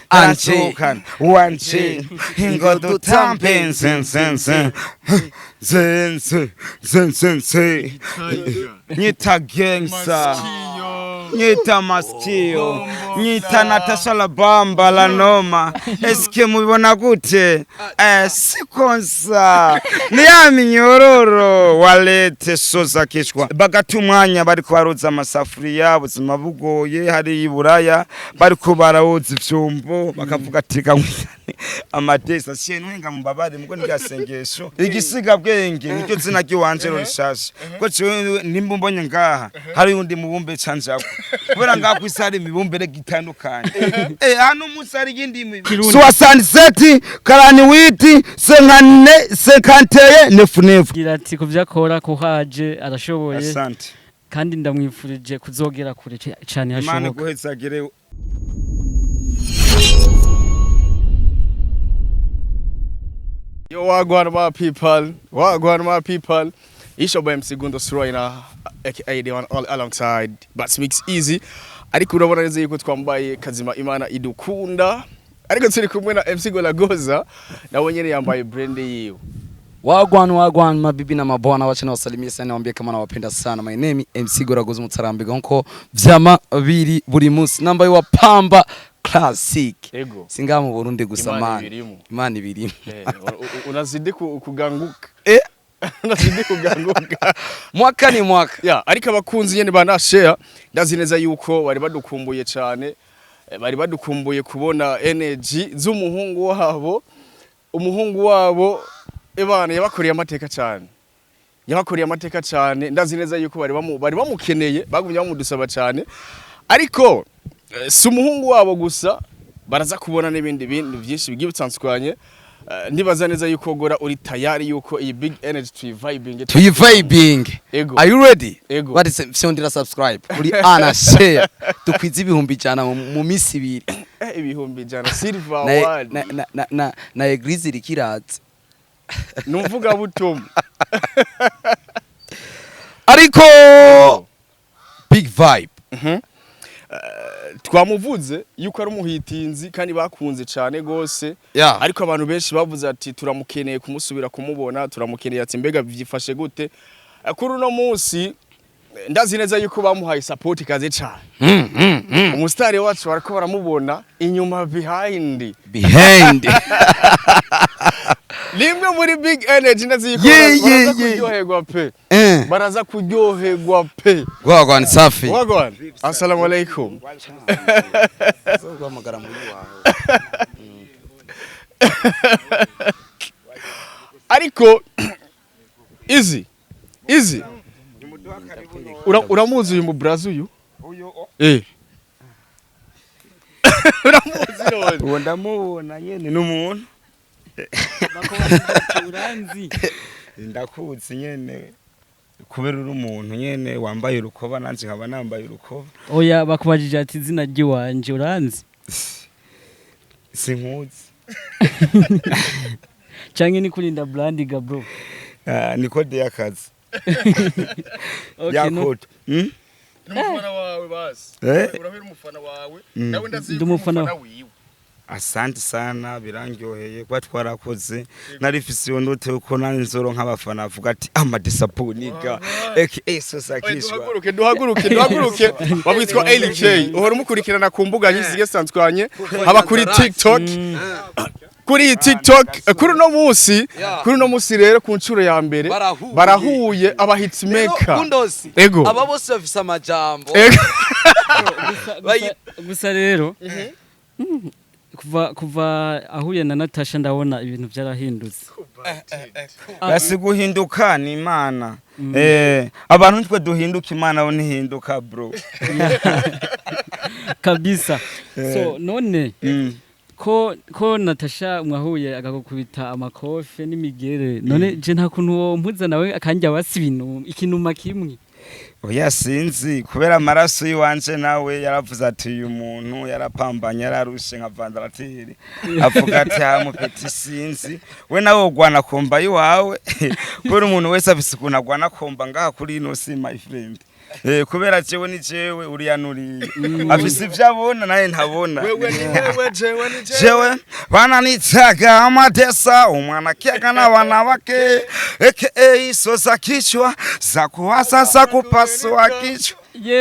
Anchokan, wanchi, ingo do tampen, sen. Nyita gangsta, nyita maskio, nyita Natasha la bamba la noma. Eske mubibona gute? Sikonsa. Niyami nyororo walete soza kishwa. Bagatumwanya bariko baroza amasafuriya buzima bugoye hari iburaya bariko barawoza ivyombo bakavuga ati amadesa shenwenga mubabare mugo ndyasengesho igisiga bwenge nicyo zina giwanje rishasha ko cyo nimbumbonye ngaha hari undi mubumbe canjako kubera ngaha kwisari mibumbere gitandukanye hano musari yindi 67 karani witi 54 nefunefu gira ati kuvyakora ko haje arashoboye asante kandi ndamwifurije kuzogera kure cyane hashoboka Imana guhezagire. Yo, wagwan my people. It's your boy MC Gundo Sroina, aka the one all alongside Bats Mix Easy. Ariko urabona neza yuko twambaye Kazima Imana idukunda. Ariko turi kumwe na MC Golagoza nawe nyene yambaye brand yiwe. Wagwan mabibi na mabwana wacha na wasalimia sana naambia kama nawapenda sana. My name MC Golagoza Mutarambiga nko vyama biri buri munsi namba wa Pamba Classic. Ego. Singa mu Burundi gusa Imana ibirimo. Unazidi kuganguka. Unazidi kuganguka. Mwaka ni mwaka. Yeah, ariko abakunzi nyene bana share ndazi neza yuko bari badukumbuye cyane. Bari badukumbuye kubona energy z'umuhungu wabo. Umuhungu wabo ebana yabakoreye amateka cyane. Ndazi neza yuko bari bamukeneye bagumye bamudusaba cyane. Ariko si umuhungu wabo gusa baraza kubona n'ibindi bintu byinshi bigiye bitandukanye. Ndibaza neza yuko gora uri tayari yuko iyi big energy tuyivibing. Are you ready? Ego. What is fyondira subscribe kuri ana share tukwiza ibihumbi cyana mu misi 2 ibihumbi cyana silver award na eglise rikiratse numvuga butum ariko big vibe. Twamuvuze yuko ari umuhitinzi kandi bakunze cyane gose. Ariko abantu benshi bavuze ati turamukeneye kumusubira kumubona, turamukeneye ati mbega byifashe gute. Kuri uno munsi ndazi neza yuko bamuhaye support kaze cyane. Umustari wacu barako baramubona inyuma behind. Limwe muri big energy ndazi yuko baraza kuryoherwa pe. Baraza kuryoherwa pe. Wagwan safi. Wagwan. Assalamu alaikum. Magara muri wawe. Ariko easy. Uramuzi uyu mu Brazil uyu? Uramuzi none? Uwo ndamubona nyene n'umuntu. Uranzi. Ndakuzi nyene kubera uri umuntu nyene wambaye urukoba nanje nkaba nambaye urukoba. Oya bakubajije ati izina ry'iwanje uranzi? Sinkuzi. Canke ni kurinda brandiga bro. Ni code y'akazi. Okay, no. Numufana wawe basi. Urahira umufana wawe. Nawe ndazi umufana wiwe. Asante sana birangyoheye kwa twarakoze narifise yonote uko nanzoro nk'abafana avuga ati amadisaponiga sosakishwa duhaguruke babwitwa LK uhora umukurikirana ku mbuga nyinshi zisanzwe haba kuri TikTok kuri TikTok kuri no munsi rero ku ncuro ya mbere barahuye aba hitmaker ego aba bose bafise amajambo gusa rero kuva ahuye na Natasha ndabona ibintu byarahindutse. Basi guhinduka ni Imana. Abantu twe duhinduka Imana bo ntihinduka bro. Kabisa. So none ko Natasha mwahuye agakubita amakofe n'imigere none je nta kuntu mpuza nawe akanja basi ibintu ikinuma kimwe. Oya sinzi kubera amaraso yiwanje nawe yaravuze ati uyu muntu yarapambanye yararushe nka vandaratiri avuga ati ha mupeti sinzi we nawe ugwana komba yiwawe kubera umuntu wese afise ukuntu agwana komba ngaha kuri ino si my friend kubera jewe ni jewe uriyanuriye afise ivyo abona naye ntabona jewe bananitaga amadesa umwana kiaga n'abana bake aka sosa kichwa za kuwasa za kupasua kichwa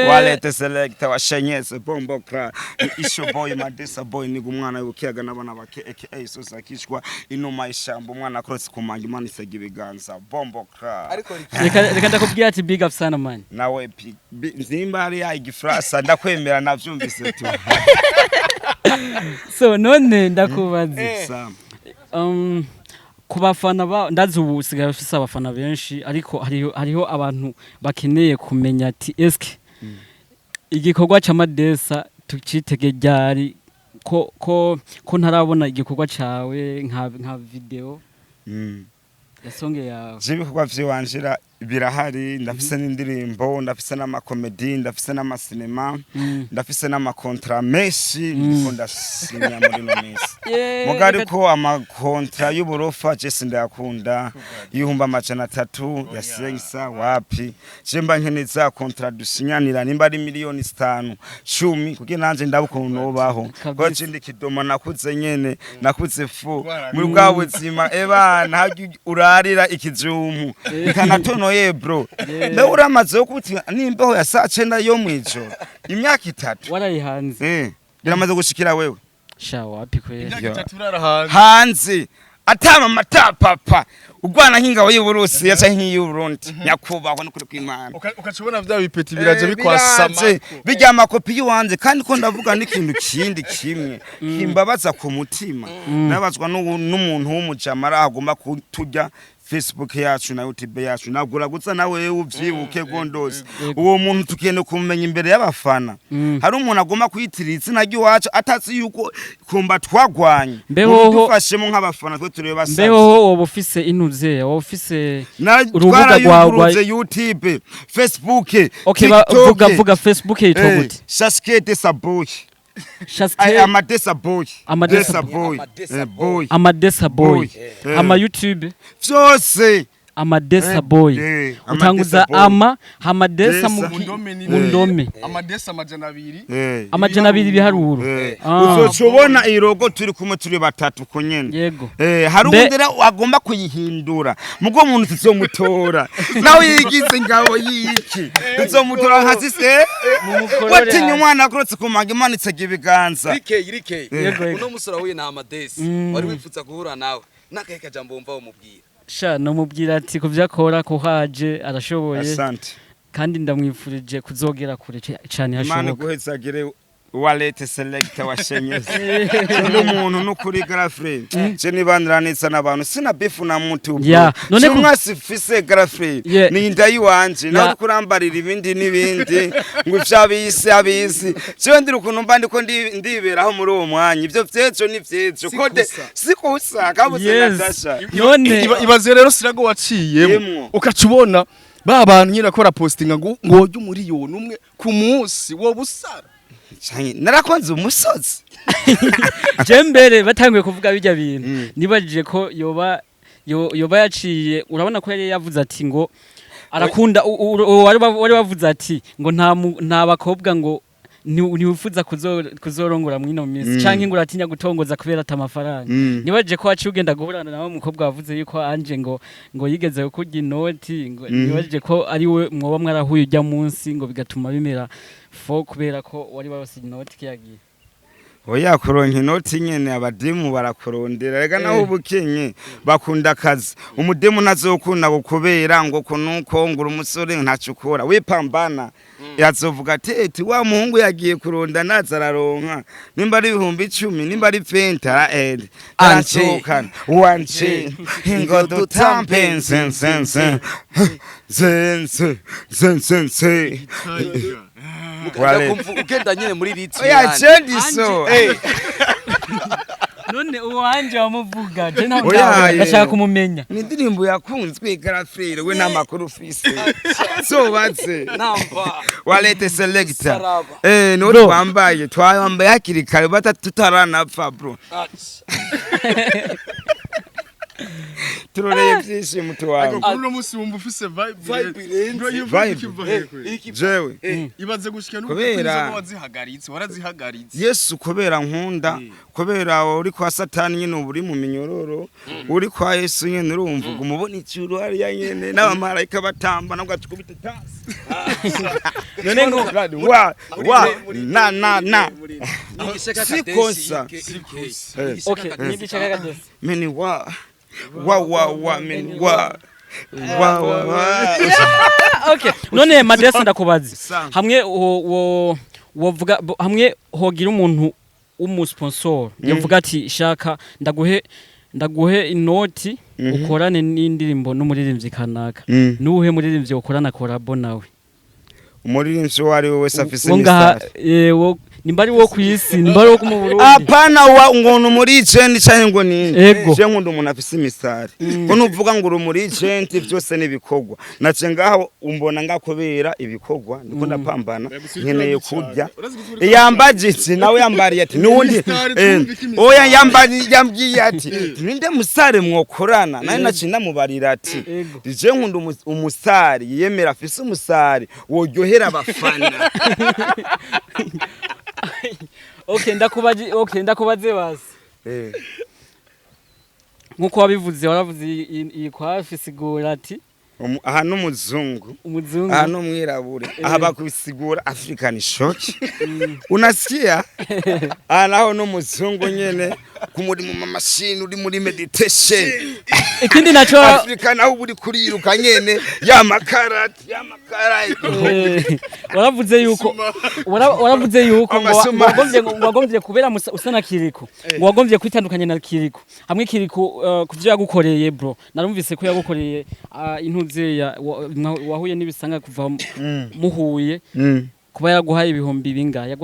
walete selector washenyeze bombo kra isho boy madesa boy ni umwana yukiaga n'abana bake aka sosa kichwa inuma ishambo umwana cross kumanga imana isega ibiganza bombo kra reka ndakubwira ati big up sana man nawe nzimba ari ya igifrasa ndakwemera navyumvise tu so none ndakubaze ku bafana ba ndazi ubu usigaye ufise abafana benshi ariko hariho abantu bakeneye kumenya ati eske igikorwa c'amadesa tucitege ryari ko ntarabona igikorwa cawe nka video yasonge yawe ibikorwa vyiwanjira birahari ndafise n'indirimbo ndafise n'amakomedi ndafise n'amasinema ndafise n'amakontra menshi niko ndasinya muri no minsi mugari ko amakontra y'uburofa je sindakunda y'ihumba amajana 3 ya sengisa wapi jemba nkeneza kontra dusinyanira nimba ari miliyoni 5 10 kugira nanje ndabukuntu nobaho ko cindi kidoma nakuze nyene nakuze fu muri bwa buzima ebana urarira ikijumpu kanatono bro mbe uramaze ukuthi nimbeho ya saa 9 yo mwijoro imyaka 3 warayihanze biramaze gushikira wewe sha wapi kwera hanze atama matapapa ugwana nk'ingabo y'Uburusi yaca nk'iy'Uburundi nyakubahwa no kuri kw'Imana ukacubona vya bipeti biraje bikwasama bijya amakopi y'uwanze kandi ko ndavuga n'ikintu kindi kimwe kimbabaza ku mutima nabazwa n'umuntu w'umujamara agomba kuturya Facebook yacu na YouTube yacu nagura gutsa nawe uvyibuke gondose uwo muntu tukene kumenya imbere y'abafana hari umuntu agomba kwitirira izina ry'iwacu atazi yuko kumba twagwanye dufashemo nk'abafana twe tureba basa mbeho wowe ufise intuze wowe ufise urubuga rwawe YouTube Facebook TikTok vuga Facebook yitwa gute Shaskete Saboy Amadesa boy Amadesa boy ama YouTube vyose Amadesa boy utanguza Amadesa mundome Amadesa amajana 2 biharuro uzocubona irogo turi kumwe turi batatu kunyene yego hari undera agomba kuyihindura mugo muntu tuzomutora nawe yigize ngabo yiki tuzomutora nkasise watinya umwana akorotse kumanga imanitse gibiganza rike uno musura huye na Amadesa wari wifuza guhura nawe nakeka jambo umva umubwira sha no mubwira ati kuvyakora ko haje arashoboye asante kandi ndamwifurije kuzogera kure cyane hashoboka Imana guhezagire walete selector washenyeze n'umuntu n'ukuri girlfriend je nibandiranitsa nabantu sina beef na mutu none mwasifise girlfriend ni ndayi wanje nawe kurambarira ibindi nibindi ngo vyabise abisi je ndiri ukuntu mbandi ko ndiberaho muri uwo mwanya ivyo vyejo ni vyejo kode sikusa kabuze nadasha none ibaze rero sirago waciyemo ukacubona babantu nyira kora postinga ngo ngoje umuriyoni umwe ku munsi wo busara narakonze umusozi je mbere batanguye kuvuga bijya bintu nibajije ko yoba yaciye urabona ko yari yavuze ati ngo arakunda wari wavuze ati ngo nta bakobwa ngo niwifuza kuzorongora mwino minsi canke ngo uratinya gutongoza kubera atamafaranga nibaje ko waciye ugenda guhurana nawe umukobwa wavuze yuko anje ngo yigeze kurya inoti ngo nibaje ko ari we mwoba mwarahuye ujya munsi ngo bigatuma bimera fo kubera ko wari barose inoti kiyagiye oya kuronka inoti nyene abadimu barakurondera rega naho ubukenye bakunda akazi umudimu nazokunda gukubera ngo kunuko ngura umusore ntacukura wipambana yazovuga ati wa muhungu yagiye kuronda nazararonka nimba ari 10,000 nimba ari 20 anchokana wanje ngo dutampe sense ugenda nyene muri ritsi oya chendiso none uwanje wamuvuga je ndashaka kumumenya ni ndirimbo yakunzwe girlfriend we namakuru ufise so batse namba walete selector no twambaye hakiri kare bata tutaranapfa bro turoreye byinshi mutu wawe uno munsi wumva ufise jewe ibaze gushika no kubera warazihagaritse Yesu kubera nkunda kubera uri kwa Satani nyene uri mu minyororo uri kwa Yesu nyene urumva umubona icuru ari ya nyene n'abamarayika batamba nabwo atukubita tasi none ngo na sikosa okay nibishaka kadose meni meni okay none Madesa ndakubazi hamwe wovuga hamwe hogira umuntu w'umusponsor yavuga ati shaka ndaguhe inoti ukorane n'indirimbo n'umuririmbyi kanaka nuhe muririmbyi ukorana collabo nawe umuririmbyi wari wese afise imisari nimbari wo kwisi nimbari wo mu Burundi apana wa ngonu muri agent cyane ngo ni je nkunda umuntu afise imisari ko nuvuga ngo uri muri agent byose nibikogwa nace ngaho umbona ngakobera ibikogwa ndiko ndapambana nkeneye kurya yambajitse nawe yambariye ati nundi oya yambwiye ati ninde musare mwokorana naye nace ndamubarira ati je nkunda umusari yemera afise umusari woryohera abafana okay ndakubaze basi nkuko wabivuze waravuze iyi kwafi sigura ati aha n'umuzungu aha n'umwirabure aha bakubisigura African shock unasikia aha naho n'umuzungu nyene kumuri mu machine uri muri meditation ikindi naco African aho uri kuriruka nyene ya makara waravuze yuko wagombye kubera usana Kiriko wagombye kwitandukanya na Kiriko hamwe Kiriko kuvyo yagukoreye bro narumvise ko yagukoreye intuze wahuye n'ibisanga kuva muhuye kuba yaguhaye ibihumbi bingahe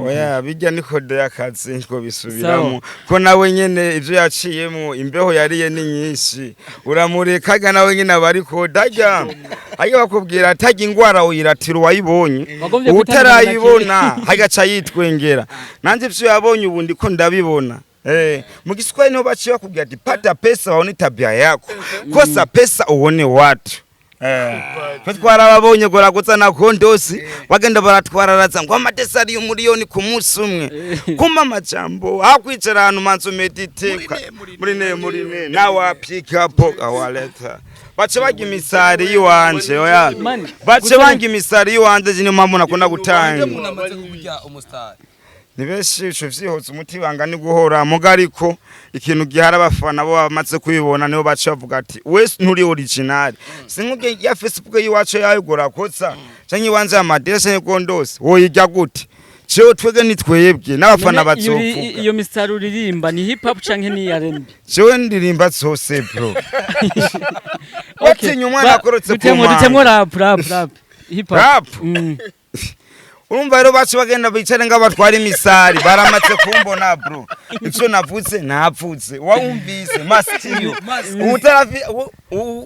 oya bijya ni kode y'akazi ngo bisubiramo ko nawe nyene ivyo yaciyemo imbeho yariye ni nyinshi uramurekaga nawe nyene abari kodajya ayo bakubwira ataga ingwara uyiratira wayibonye utarayibona hagaca yitwengera nanje ivyo yabonye ubu ndiko ndabibona mu Kiswahili niho baciye bakubwira ati pata pesa waone tabia yako kosa pesa uone watu twara babonye goragutsa na kondosi bagenda baratwararaza ngo amatesa ari umuriyoni ku munsi umwe kuma amajambo akwicara ahantu manzo medite muri ne nawa pick up awaleta bace bagi misari yiwanje oya bace bangi misari yiwanje zino mpamvu nakunda gutanga nibeshi icuvyihoza umuti banga ni guhora mugariko ikintu gihara abafana bo bamaze kubibona niho bace bavuga ati wese nturi original sinkuge ya Facebook yiwacu yayigora kotsa canke iwanze amadresse y'Kondosi woyijya gute cyo twege nitwebwe n'abafana bazopfuka iyo misaro uririmba ni hip hop canke ni R&B cyo ndirimba zose bro okay nyuma nakorotse dutemwo rap hip hop urumva rero bacu bagenda bicare ngabatwara imisari baramatse kumbona bro ico navuze navuze wumvise mastiyo utarafi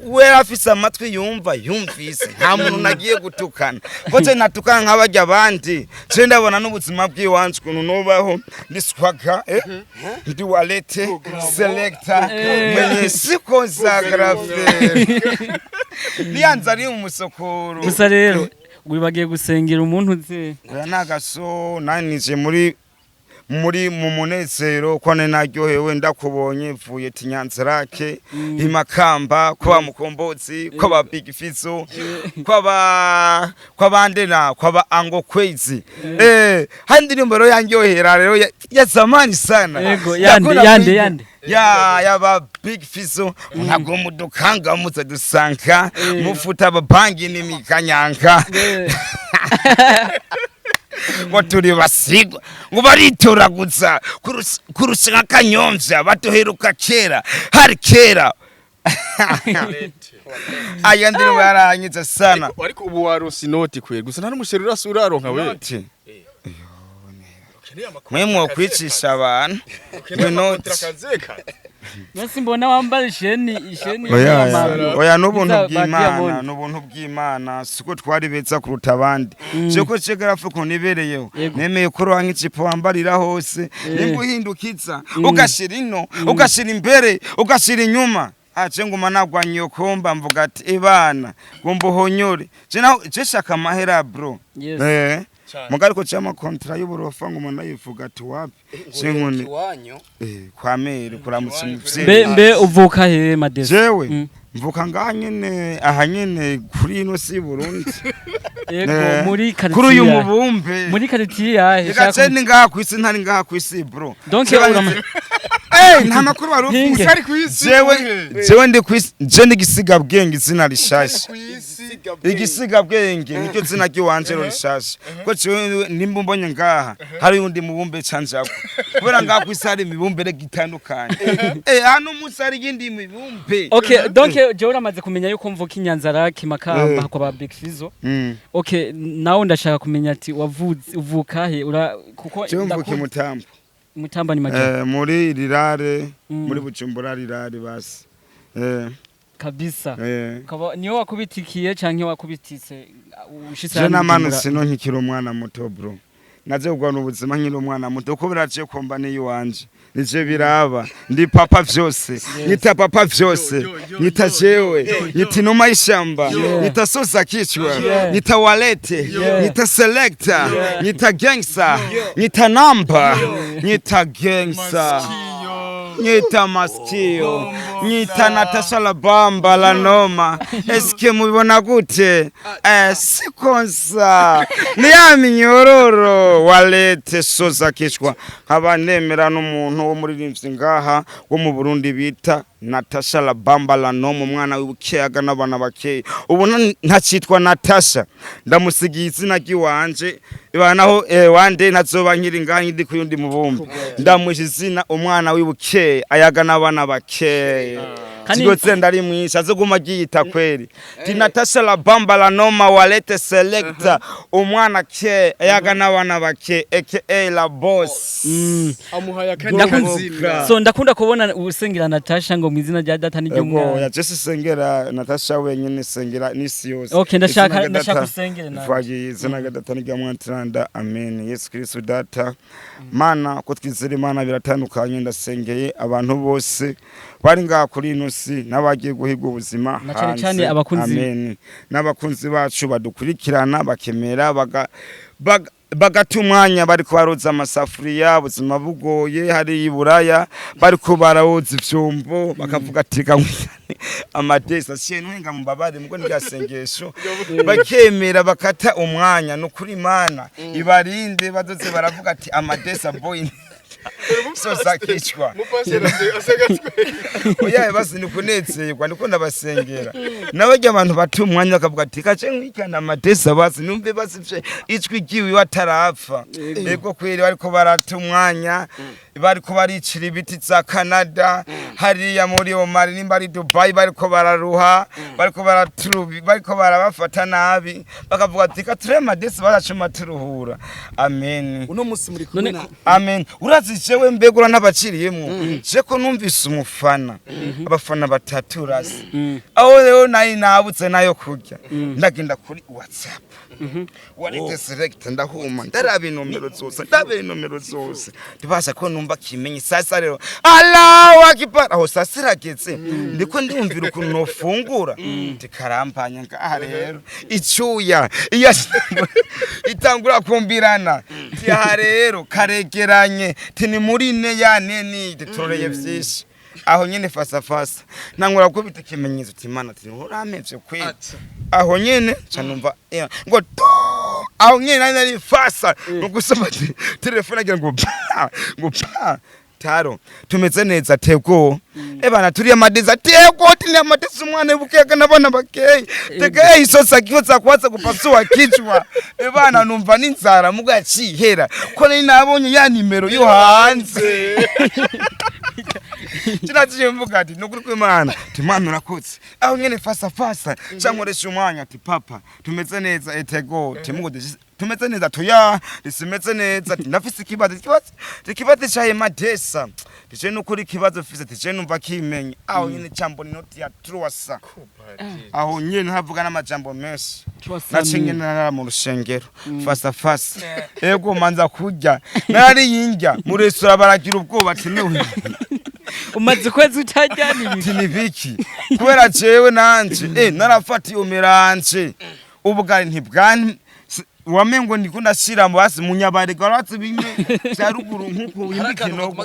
we afisa amatwi yumvise nta muntu nagiye gutukana kote natukana nk'abajya abandi je ndabona n'ubuzima bw'iwanje kuntu nobaho ndiswaga ndi walete selector mwenye sikozagrafe niyanza ari umusokoro gusa rero wibagiye gusengera umuntu uze oya nagaso nanije muri mu munezero kone naryohewe ndakubonye vuye tinyanzarake imakamba kwa mukombozi kwa ba big fizo kwa bandena kwa ba ango crazy handi ndimbero yanyohera rero ya zamani sana yego yande ya ba big fizo ntago mudukanga muze dusanka mufuta ababangi n'imikanyanka ngo turi basigwa ngo baritoragutsa kurusha kanyonza batoheruka kera hari kera aya ndiro baranyitse sana ariko ubu waronse inoti kwe gusa nta n'umusheri uraronka we mwe mwo kwicisha abantu inoti Nasi mbona wambara isheni oya n'ubuntu bw'Imana siko twari beza kuruta abandi cyo cegera fuko nibereyeho nemeye ko roha nk'icipo wambarira hose nimba uhindukiza ugashira ino ugashira imbere ugashira inyuma aje nguma nagwanye yokomba mvuga ati ebana gomba uhonyore je shaka mahera bro mugari ko cyama kontra y'uburofa nguma ndayivuga ati wapi sinkuni kwa mere kuramutse umuvyeyi mbe uvuka he Madesi jewe mvuka ngaha nyene aha nyene kuri ino si Burundi yego muri quartier kuri uyu mubumbe muri quartier yahe reka ni ngaha kwisi ntari ngaha kwisi bro donc nta makuru wari ufite ari kwisi jewe ndi kwisi je ndi gisiga bwenge izina rishasha igisiga bwenge nicyo zina ry'iwanje rishasha ko jewe nimba mbonye ngaha hari undi mubumbe canjako kubera ngaha kwisi hari imibumbe gitandukanye hano musari yindi mibumbe okay donc jewe uramaze kumenya yuko mvuka Inyanzarake Makamba kwa ba Big Fizo okay nawe ndashaka kumenya ati uvuka he kuko mvuka Mutambo Mutamba ni majya muri Rirare muri Bujumbura Rirare basi kabisa kaba niyo wakubitikiye canke wakubititse ushise je namanu sino nkikira umwana muto bro naje kugwa n'ubuzima nkiri umwana muto ko biraciye komba ni yiwanje nije biraba ndi papa vyose nyita papa vyose nyita jewe nyita noma ishamba nyita sosa kichwa nyita walete nyita selector nyita gangster nyita number nyita gangster nyita maskio nyita Natasha la bamba la noma eske mubibona gute sikonsa ni ya minyororo walete sosa kichwa abanemera n'umuntu wo muri rimvye ngaha wo mu Burundi bita Natasha la bamba la noma umwana w'ubukeyaga n'abana bakeye ubu ntacitwa Natasha ndamusigiye izina ry'iwanje ibanaho wande nazoba nkiri ngaha ndi kuyundi mubumbe ndamwisha izina umwana w'ibukeye ayaga n'abana bakeye Sigotse ndari mwisha azoguma giyita kweli ti Natasha la bamba la noma walete selector umwana ke ayaga n'abana bake aka la boss amuhaya kandi so ndakunda kubona usengera Natasha ngo mwizina rya data n'ijyumwana ya Jesse sengera Natasha wenyine sengera nisi yose okay ndashaka usengere nawe fagiye izina rya data n'ijyumwana amen Yesu Kristo data mana ko twizera Imana biratandukanye ndasengeye abantu bose bari ngaha kuri inusi n'abagiye guhiga ubuzima cyane abakunzi amen n'abakunzi bacu badukurikirana bakemera bagatumwanya bari kubaroza amasafuriya ubuzima bugoye hari iburaya bari kubarawoza ivyombo bakavuga ati amadesa shenwenga mubabare mugo ntigasengesho bakemera bakata umwanya no kuri Imana ibarinde bazoze baravuga ati amadesa boy sosa kichwa oya basi nikunezerwa ndiko ndabasengera nabajya abantu batumwanya bakavuga ati kace nkikana amadesa basi numve basi icwi giwi watarapfa ego kweri bariko baratumwanya bariko baricira ibiti za Canada hariya muri Omar nimba ari Dubai bariko bararuha bariko baraturubi bariko barabafata nabi bakavuga ati kature amadesa baracuma turuhura amen uno musi muri kumwe amen urazi jewe mbegura n'abaciriyemo je ko numvise umufana abafana batatu rasi aho rero nayi nabutse nayo kurya ndagenda kuri WhatsApp walete select ndahuma ndarabe nomero zose ndibasha ko numva kimenye sasa rero Allahu akbar aho sasirageze ndiko ndumvira ukuntu nofungura ndikarampanya ngaha rero icyuya itangura kumbirana tiha rero karegeranye tini muri ne ya neni ditoreye vyinshi aho nyene fasa nangura ko bitekimenyeza uti Imana ati uramevye kweli aho nyene canumva ngo aho nyene nari fasa ngusoma telefone agira ngo taro tumeze neza tego ebana turiye madeza tego tini amadeza umwana bukeka nabana bakeye tegeye isosa kiyoza kwatsa gupasua kichwa ebana numva n'inzara mugacihera ko nabonye ya nimero yo hanze Chinaje mvuga ati nukuri kw'Imana timana urakutse aho nyene fasa cankoresha umwanya ati papa tumeze neza etego timugo tumeze neza tuya risimeze neza ndafise ikibazo cyaye Madesa tije nukuri kibazo fise tije numva kimenye aho nyine cambo inoti ya truasa aho nyine havuga n'amajambo menshi nacinye nara mu rushengero fasa ego manza kurya nari yinjya mu restaurant baragira ubwoba ati niwe umaze kwezi utajya nibiki kubera jewe nanje narafatiye umiranje ubugari ntibwani wamengo ndiko ndashira mu basi munyabare garatse bimwe cya ruguru nkuko yimikino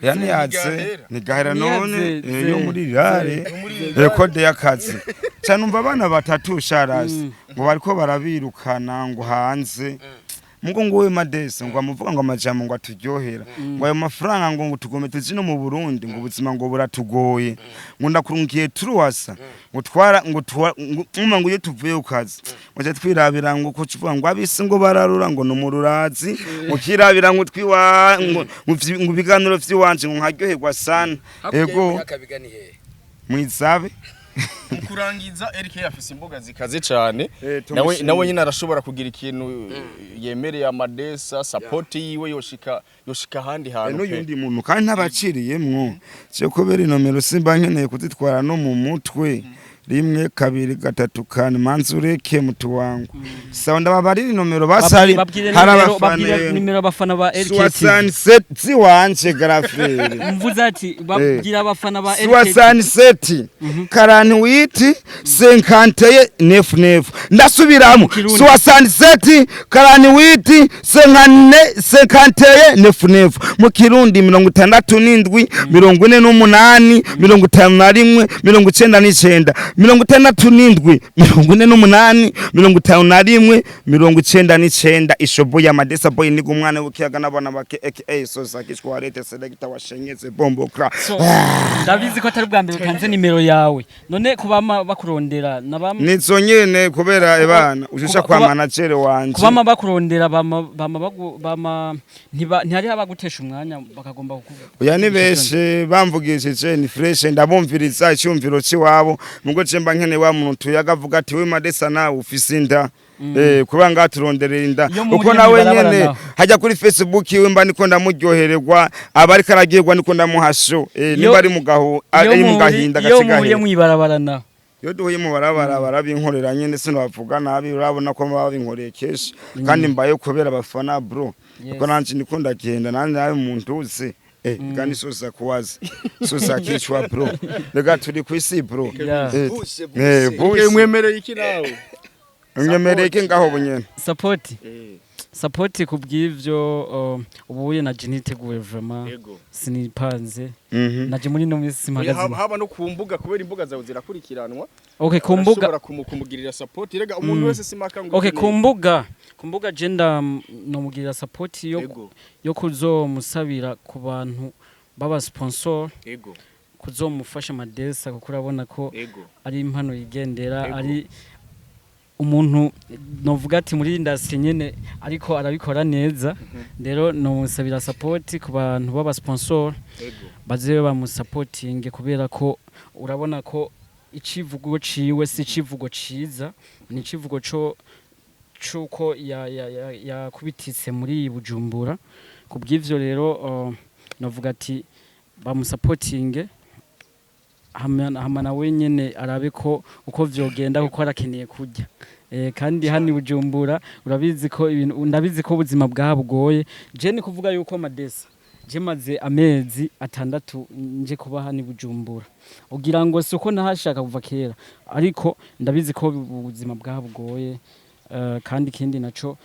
yani yaze ni gahera none yo muri rare rekode y'akazi cyane umva abana batatu sharasi ngo bariko barabirukana ngo hanze mugo ngowe Madesa ngo amuvuga ngo amajambo ngo aturyohera ngo ayo mafaranga ngo tugome tuzino mu Burundi ngo ubuzima ngo buratugoye ngo ndakurungiye turuwasa ngo twara ngo umma ngo iyo tuvuye ukazi ngo twirabira ngo ko cuvuga ngo abisi ngo bararura ngo numururazi ngo kirabira ngo twiwa ngo biganiro vyiwanje ngo nkaryoherwa sana ego mwizabe kurangiza Eric yafise imbuga zikaze cyane nawe nyine arashobora kugira ikintu yemereye Amadesa support yiwe yoshika handi hantu n'uyundi muntu kandi ntabaciriyemwo cyo kubera inomero simba nkeneye kuzitwara no mu mutwe 1 2 3 4 manzureke mutu wangu sawa ndababarira inomero basari harabafana nimero abafana ba RKT ziwanje grafere mvuze ati babwira abafana ba RKT 67 karani witi 59 ndasubiramo 67 karani witi 59 mu Kirundi 67 48 51 99 67 48 51 99 ishobo ya Madesa boy ni umwana w'ukiyaga nabana bake aka Sosa Kishwa Rete selector washenyeze bombo kra ndabizi ko atari bwa mbere kanze nimero yawe none kubama bakurondera nabama nizo nyene kubera ebana ushusha kwa manager wanje kubama bakurondera bama ntihari abagutesha umwanya bakagomba kukuvuga oya nibeshe bamvugishije ni fresh ndabumviriza icyumviro ciwabo mugo cemba nkene wa muntu tuyagavuga ati we Madesa nawe ufise inda kuba ngaturonderera inda uko nawe nyene hajya kuri Facebook iwe mba niko ndamuryohererwa abari karagirwa niko ndamuhasho niba ari mugaho ari mugahinda gacigahe yo mwibarabara na yo duhuye mu barabara barabinkorera nyene sinavuga nabi urabona ko babinkoreye keshi kandi mbaye kubera abafana bro uko nanje ndikunda genda nanje nawe umuntu uzi gani Sosa kuwazi Sosa Kishwa bro rega turi kwisi bro mwemereye iki nawe mwemereye iki ngaho bunyene support kubw'ivyo ubuye na Geniteguwe vraiment sinipanze naje muri no misi magazine haba no kumbuga kubera imbuga zawe zirakurikiranwa okay kumbuga kumugirira support rega umuntu wese simaka ngo okay kumbuga genda no mugirira support yo kuzomusabira ku bantu baba sponsor kuzomufasha Madesa kuko urabona ko ari impano yigendera ari umuntu novuga ati muri industry nyene ariko arabikora neza rero no musabira support ku bantu baba sponsor baze bamusupporting kubera ko urabona ko icivugo ciwe si civugo ciza ni civugo cuko yakubititse muri Bujumbura kubw'ivyo rero novuga ati bamusupporting hamana wenyene arabe ko uko vyogenda kuko arakeneye kujya kandi hani Bujumbura urabizi ko ibintu ndabizi ko ubuzima bwabugoye je ni kuvuga yuko Madesa je maze amezi 6 nje kuba hani Bujumbura ugira ngo suko nahashaka kuva kera ariko ndabizi ko ubuzima bwabugoye kandi kindi naco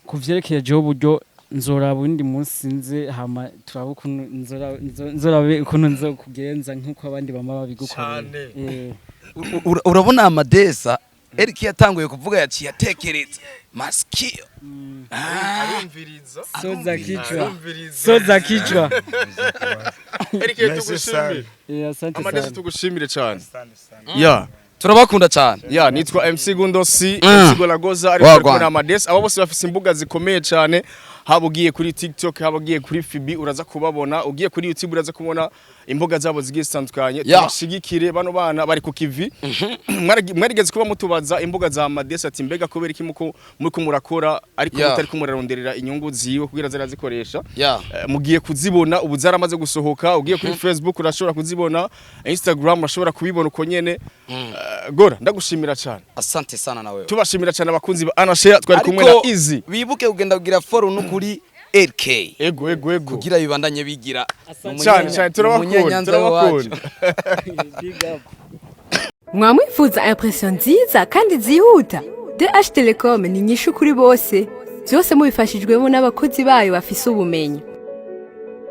kuvyerekeye je uburyo nzora bundi munsi nze hama turabuko nzorabe ukuntu nzo kugenza nkuko abandi bama babigukora urabona Amadesa Eric yatanguye kuvuga yaciye atekereza maskio arumviriza soza kichwa Eric tugushimire asante Amadesa tugushimire cyane turabakunda cyane nitwa MC Gundosi MC Golagoza ariko na Amadesa abo bose bafise imbuga zikomeye cyane haba ugiye kuri TikTok haba ugiye kuri FB uraza kubabona ugiye kuri YouTube uraza kubona imboga zabo zigiye zitandukanye tubashigikire bano bana bari ku kivi mwarigeze kuba mutubaza imboga za Madesi ati mbega kubera iki muri kumurakora ariko mutari kumuraronderera inyungu ziwe kugira zirazikoresha mugiye kuzibona ubu zaramaze gusohoka ugiye kuri Facebook urashobora kuzibona Instagram urashobora kubibona uko nyene Gora ndagushimira cyane asante sana nawe tubashimira cyane abakunzi ba Anashare twari kumwe na Easy bibuke kugenda kugira follow n'ukuri LK ego kugira bibandanye bigira cyane turabakunda mwamwifuza impression nziza kandi zihuta DH Telecom ni nyishu kuri bose byose mubifashijwemo n'abakozi bayo bafise ubumenyi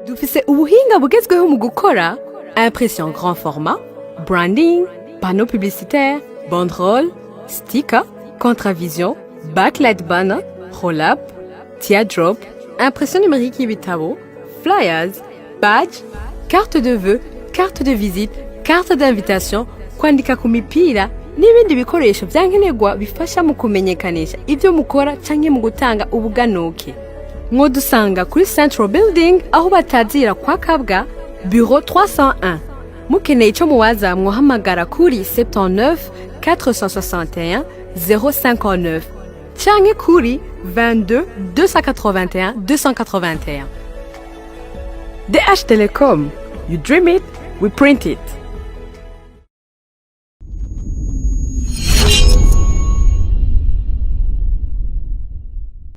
dufise ubuhinga bugezweho mu gukora impression grand format branding panneau publicitaire banderole sticker contravision backlight banner roll-up teardrop impression numérique y'ibitabo flyers badge carte de vœux carte de visite carte d'invitation kwandika ku mipira n'ibindi bikoresho byankenerwa bifasha mu kumenyekanisha ibyo mukora canke mu gutanga ubuganuke mwodusanga kuri Central Building aho batazira kwa Kabwa bureau 301 mukeneye ico muwaza mwohamagara kuri 79 461 059 canke kuri 22 281 281 DH Telecom, you dream it, we print it.